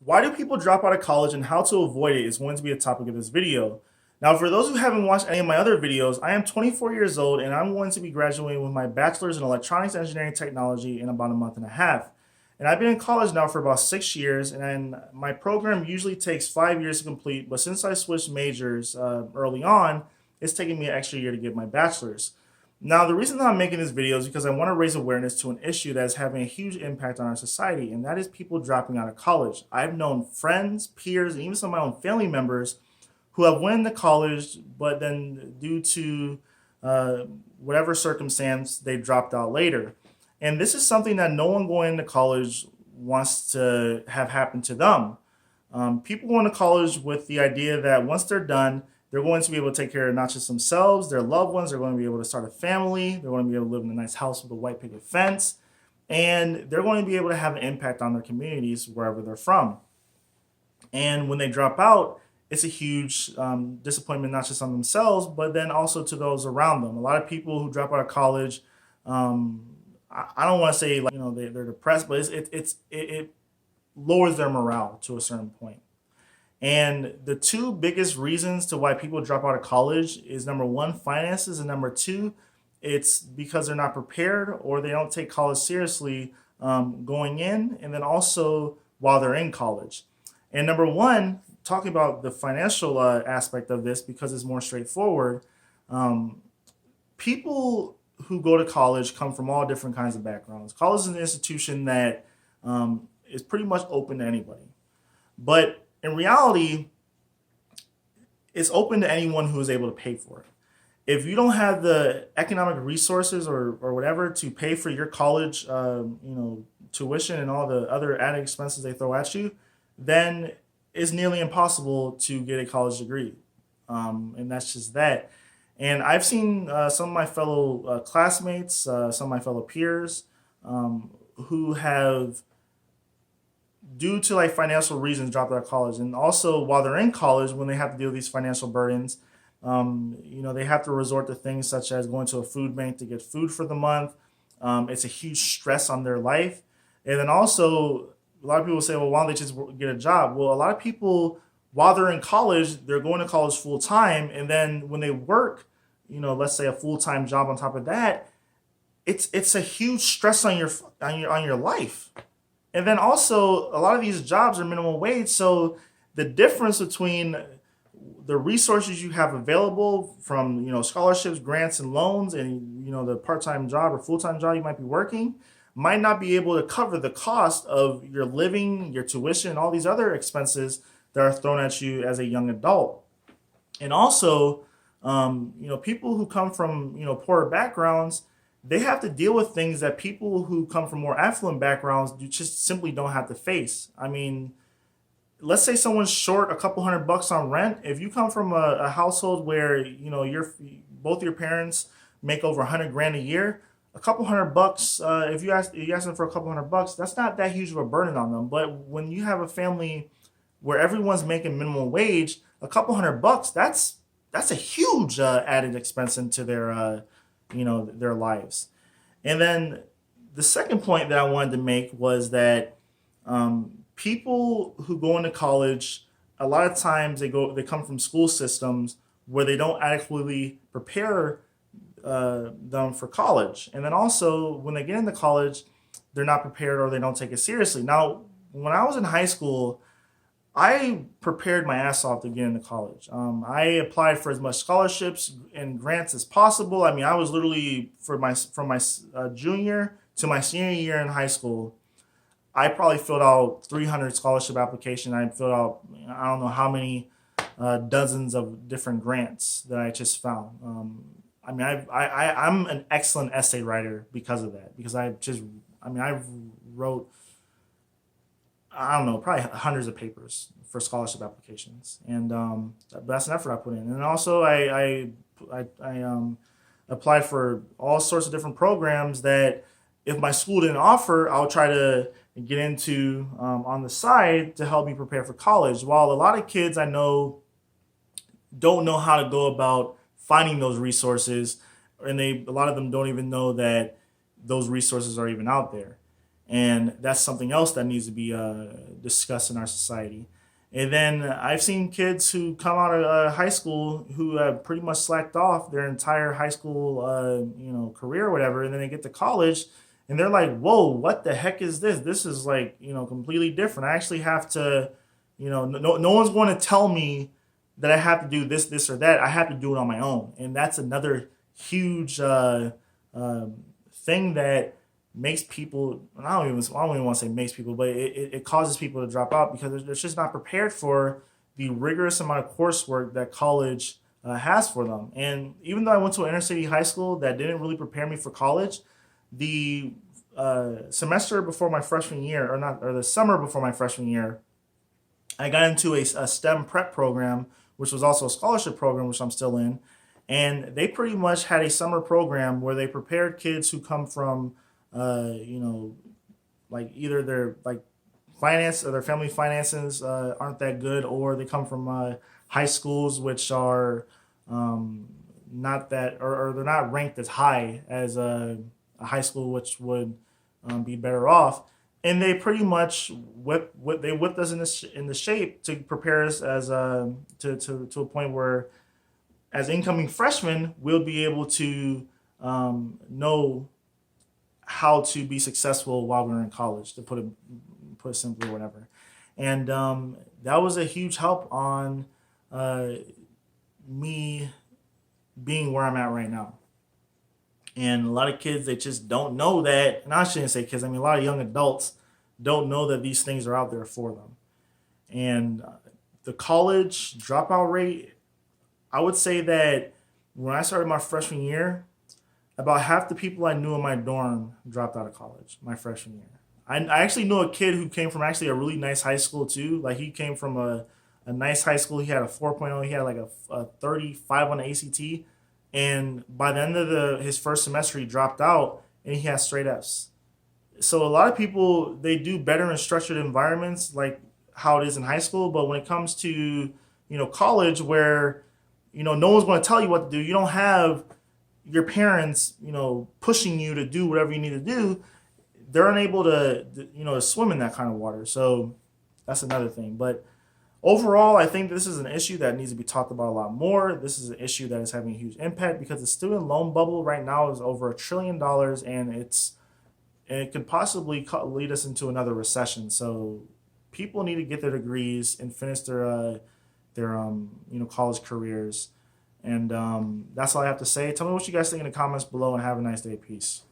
Why do people drop out of college and how to avoid it is going to be a topic of this video. Now, for those who haven't watched any of my other videos, I am 24 years old and I'm going to be graduating with my bachelor's in electronics engineering technology in about a month and a half. And I've been in college now for about 6 years, and my program usually takes 5 years to complete. But since I switched majors early on, it's taking me an extra year to get my bachelor's. Now, the reason that I'm making this video is because I want to raise awareness to an issue that is having a huge impact on our society, and that is people dropping out of college. I've known friends, peers, and even some of my own family members who have went into college, but then due to uh, whatever circumstance, they dropped out later. And this is something that no one going into college wants to have happen to them. People go into college with the idea that once they're done, they're going to be able to take care of not just themselves, their loved ones. They're going to be able to start a family. They're going to be able to live in a nice house with a white picket fence. And they're going to be able to have an impact on their communities wherever they're from. And when they drop out, it's a huge disappointment, not just on themselves, but then also to those around them. A lot of people who drop out of college, um, I don't want to say like they're depressed, but it lowers their morale to a certain point. And the two biggest reasons to why people drop out of college is number one, finances, and number two, it's because they're not prepared or they don't take college seriously going in, and then also while they're in college. And number one, talking about the financial aspect of this because it's more straightforward. Um, People who go to college come from all different kinds of backgrounds. College is an institution that is pretty much open to anybody. But in reality, it's open to anyone who is able to pay for it. If you don't have the economic resources or whatever to pay for your college, tuition and all the other added expenses they throw at you, then it's nearly impossible to get a college degree. And that's just that. And I've seen some of my fellow classmates, some of my fellow peers, who have, due to like financial reasons, dropped out of college. And also, while they're in college, when they have to deal with these financial burdens, they have to resort to things such as going to a food bank to get food for the month. It's a huge stress on their life. And then also, a lot of people say, well, why don't they just get a job? Well, a lot of people, while they're in college, they're going to college full time. And then when they work, let's say a full time job on top of that, it's a huge stress on your life. And then also, a lot of these jobs are minimum wage. So the difference between the resources you have available from scholarships, grants, and loans, and the part-time job or full-time job you might be working, might not be able to cover the cost of your living, your tuition, and all these other expenses that are thrown at you as a young adult. And also, people who come from poorer backgrounds, they have to deal with things that people who come from more affluent backgrounds just simply don't have to face. I mean, let's say someone's short a couple $100 on rent. If you come from a household where your both your parents make over 100 grand a year, a couple $100, if you ask them for a couple $100, that's not that huge of a burden on them. But when you have a family where everyone's making minimum wage, a couple $100, that's a huge added expense into their lives. And then the second point that I wanted to make was that people who go into college, a lot of times they come from school systems where they don't adequately prepare them for college. And then also when they get into college, they're not prepared or they don't take it seriously. Now, when I was in high school, I prepared my ass off to get into college. I applied for as much scholarships and grants as possible. I mean, I was literally from my junior to my senior year in high school, I probably filled out 300 scholarship applications. I filled out I don't know how many dozens of different grants that I just found. I mean, I'm an excellent essay writer because of that. Because I wrote, I don't know, probably hundreds of papers for scholarship applications, and that's an effort I put in. And also, I applied for all sorts of different programs that if my school didn't offer, I'll try to get into on the side to help me prepare for college. While a lot of kids I know don't know how to go about finding those resources, and a lot of them don't even know that those resources are even out there. And that's something else that needs to be discussed in our society. And then I've seen kids who come out of high school who have pretty much slacked off their entire high school, career or whatever, and then they get to college, and they're like, "Whoa, what the heck is this? This is like, completely different. I actually have to, no one's going to tell me that I have to do this, or that. I have to do it on my own." And that's another huge thing that makes people. I don't even want to say makes people, but it causes people to drop out because they're just not prepared for the rigorous amount of coursework that college has for them. And even though I went to an inner city high school that didn't really prepare me for college, the semester before my freshman year, or the summer before my freshman year, I got into a STEM prep program, which was also a scholarship program, which I'm still in. And they pretty much had a summer program where they prepared kids who come from, uh, you know, like either their like finance or their family finances aren't that good, or they come from high schools which are um, not that, or they're not ranked as high as a high school which would be better off. And they pretty much whipped us in the shape to prepare us as to a point where as incoming freshmen we'll be able to know how to be successful while we are in college, to put it simply, or whatever. And that was a huge help on uh, me being where I'm at right now. And a lot of kids, they just don't know that. And I shouldn't say kids. I mean, a lot of young adults don't know that these things are out there for them. And the college dropout rate, I would say that when I started my freshman year, about half the people I knew in my dorm dropped out of college my freshman year. I actually knew a kid who came from actually a really nice high school too. Like he came from a nice high school. He had a 4.0. He had like a 35 on the ACT. And by the end of his first semester, he dropped out and he had straight Fs. So a lot of people, they do better in structured environments like how it is in high school. But when it comes to, college, where, no one's going to tell you what to do, you don't have your parents, pushing you to do whatever you need to do. They're unable to swim in that kind of water. So that's another thing. But overall, I think this is an issue that needs to be talked about a lot more. This is an issue that is having a huge impact because the student loan bubble right now is over $1 trillion, and it could possibly lead us into another recession. So people need to get their degrees and finish their college careers. And that's all I have to say. Tell me what you guys think in the comments below, and have a nice day. Peace.